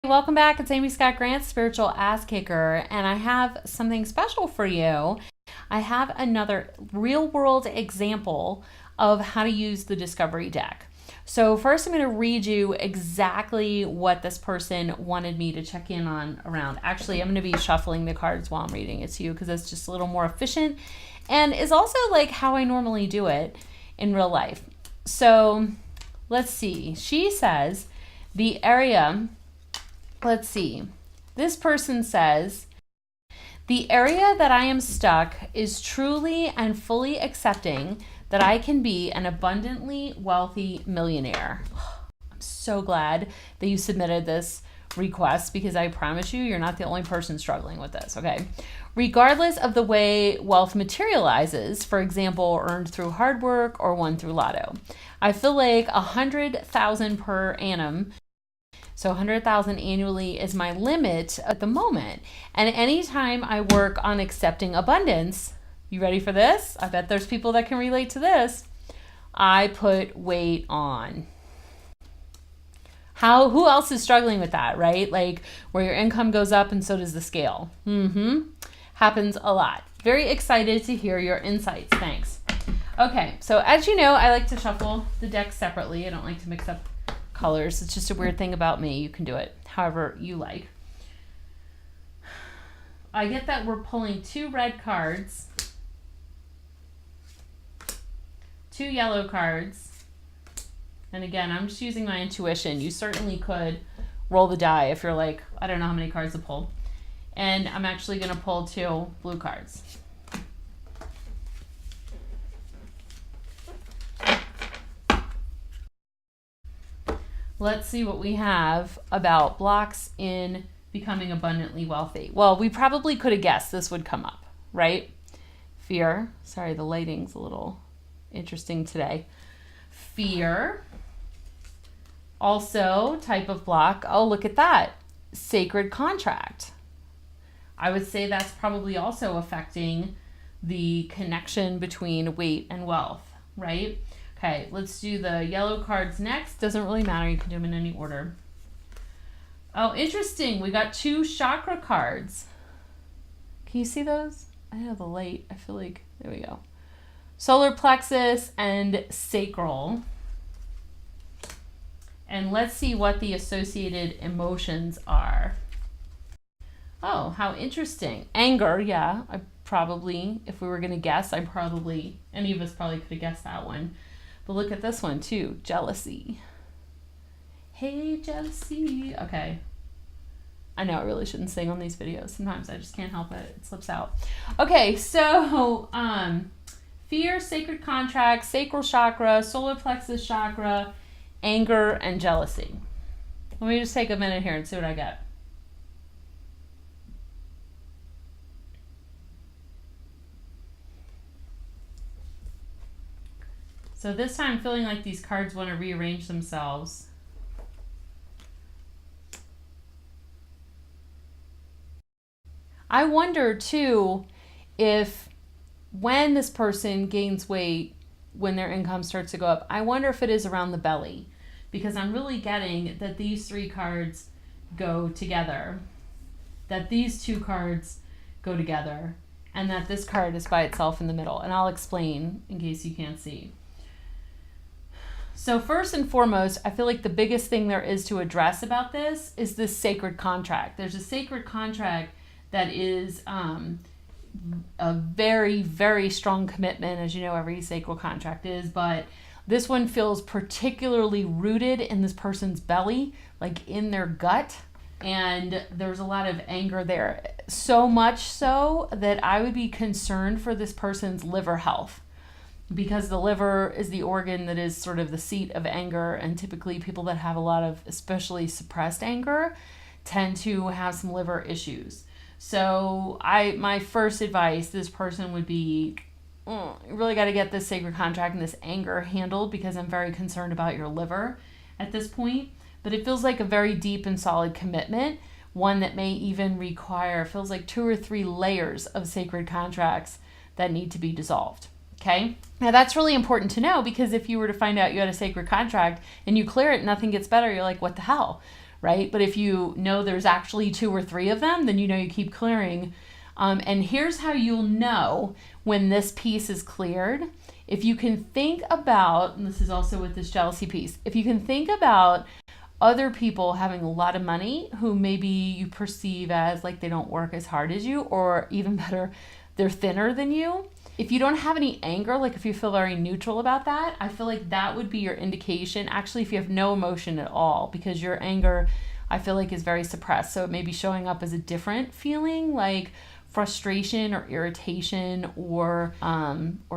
Welcome back. It's Amy Scott Grant, Spiritual Ass Kicker, and I have something special for you. I have another real world example of how to use the Discovery deck. So first I'm going to read you exactly what this person wanted me to check in on around. Actually, I'm going to be shuffling the cards while I'm reading it to you because it's just a little more efficient and is also like how I normally do it in real life. So let's see. She says the area... Let's see. This person says, the area that I am stuck is truly and fully accepting that I can be an abundantly wealthy millionaire. I'm so glad that you submitted this request because I promise you, you're not the only person struggling with this, okay? Regardless of the way wealth materializes, for example, earned through hard work or won through lotto, I feel like 100,000 per annum. So 100,000 annually is my limit at the moment. And anytime I work on accepting abundance, you ready for this? I bet there's people that can relate to this. I put weight on. Who else is struggling with that, right? Like where your income goes up and so does the scale. Happens a lot. Very excited to hear your insights. Thanks. Okay, so as you know, I like to shuffle the deck separately. I don't like to mix up colors. It's just a weird thing about me. You can do it however you like. I get that we're pulling 2 red cards, 2 yellow cards, and again, I'm just using my intuition. You certainly could roll the die if you're like, I don't know how many cards to pull. And I'm actually going to pull 2 blue cards. Let's see what we have about blocks in becoming abundantly wealthy. Well, we probably could have guessed this would come up, right? Fear. Sorry, the lighting's a little interesting today. Fear. Also, type of block. Oh, look at that. Sacred contract. I would say that's probably also affecting the connection between weight and wealth, right? Okay, let's do the yellow cards next. Doesn't really matter. You can do them in any order. Oh, interesting. We got 2 chakra cards. Can you see those? I know the light. I feel like, there we go. Solar plexus and sacral. And let's see what the associated emotions are. Oh, how interesting. Anger, yeah. I probably, if we were going to guess, any of us probably could have guessed that one. But look at this one too, jealousy. Hey, jealousy. Okay. I know I really shouldn't sing on these videos. Sometimes I just can't help it. It slips out. Okay, so fear, sacred contract, sacral chakra, solar plexus chakra, anger, and jealousy. Let me just take a minute here and see what I get. So this time I'm feeling like these cards want to rearrange themselves. I wonder too if when this person gains weight, when their income starts to go up, I wonder if it is around the belly, because I'm really getting that these 3 cards go together, that these 2 cards go together, and that this card is by itself in the middle. And I'll explain in case you can't see. So first and foremost, I feel like the biggest thing there is to address about this is this sacred contract. There's a sacred contract that is a very, very strong commitment, as you know, every sacral contract is, but this one feels particularly rooted in this person's belly, like in their gut, and there's a lot of anger there. So much so that I would be concerned for this person's liver health, because the liver is the organ that is sort of the seat of anger, and typically people that have a lot of especially suppressed anger tend to have some liver issues. So my first advice, this person would be, you really got to get this sacred contract and this anger handled, because I'm very concerned about your liver at this point. But it feels like a very deep and solid commitment, one that may even require, feels like 2 or 3 layers of sacred contracts that need to be dissolved. Okay. Now that's really important to know, because if you were to find out you had a sacred contract and you clear it, nothing gets better, you're like, what the hell? right? But if you know there's actually 2 or 3 of them, then you know you keep clearing. And here's how you'll know when this piece is cleared. If you can think about, and this is also with this jealousy piece, if you can think about other people having a lot of money who maybe you perceive as like they don't work as hard as you, or even better, they're thinner than you. If you don't have any anger, like if you feel very neutral about that, I feel like that would be your indication. Actually, if you have no emotion at all, because your anger, I feel like, is very suppressed. So it may be showing up as a different feeling, like frustration or irritation or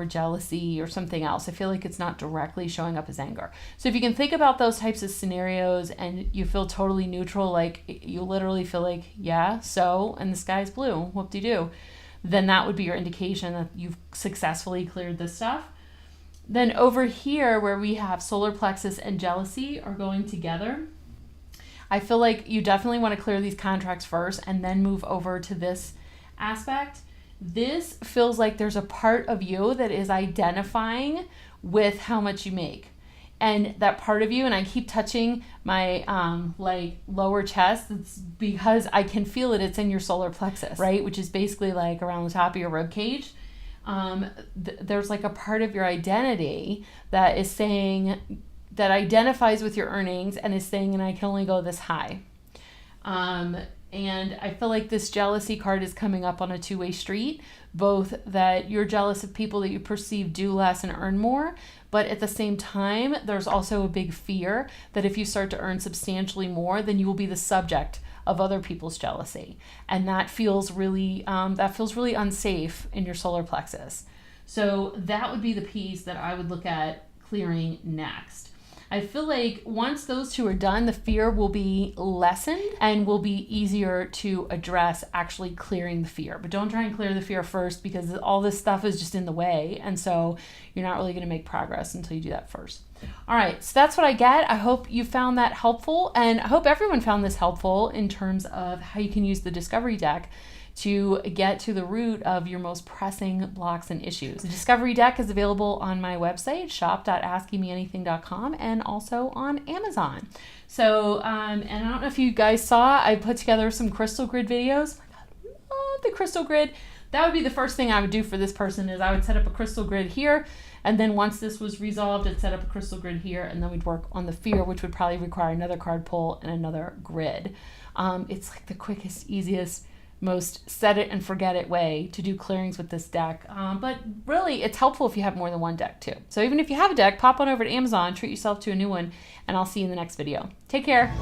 jealousy or something else. I feel like it's not directly showing up as anger. So if you can think about those types of scenarios and you feel totally neutral, like you literally feel like, yeah, so, and the sky's blue, whoop-de-doo, then that would be your indication that you've successfully cleared this stuff. Then over here where we have solar plexus and jealousy are going together, I feel like you definitely want to clear these contracts first and then move over to this aspect. This feels like there's a part of you that is identifying with how much you make. And that part of you, and I keep touching my like lower chest, it's because I can feel it. It's in your solar plexus, right? Which is basically like around the top of your rib cage. There's like a part of your identity that is saying, that identifies with your earnings and is saying, and I can only go this high. And I feel like this jealousy card is coming up on a two-way street, both that you're jealous of people that you perceive do less and earn more, but at the same time, there's also a big fear that if you start to earn substantially more, then you will be the subject of other people's jealousy. And that feels really unsafe in your solar plexus. So that would be the piece that I would look at clearing next. I feel like once those two are done, the fear will be lessened and will be easier to address actually clearing the fear. But don't try and clear the fear first, because all this stuff is just in the way. And so you're not really going to make progress until you do that first. All right, so that's what I get. I hope you found that helpful, and I hope everyone found this helpful in terms of how you can use the Discovery Deck to get to the root of your most pressing blocks and issues. The Discovery Deck is available on my website, shop.askingmeanything.com, and also on Amazon. So, and I don't know if you guys saw, I put together some crystal grid videos. Oh my God, I love the crystal grid. That would be the first thing I would do for this person, is I would set up a crystal grid here, and then once this was resolved, I'd set up a crystal grid here, and then we'd work on the fear, which would probably require another card pull and another grid. It's like the quickest, easiest, most set it and forget it way to do clearings with this deck. But really, it's helpful if you have more than one deck too. So even if you have a deck, pop on over to Amazon, treat yourself to a new one, and I'll see you in the next video. Take care.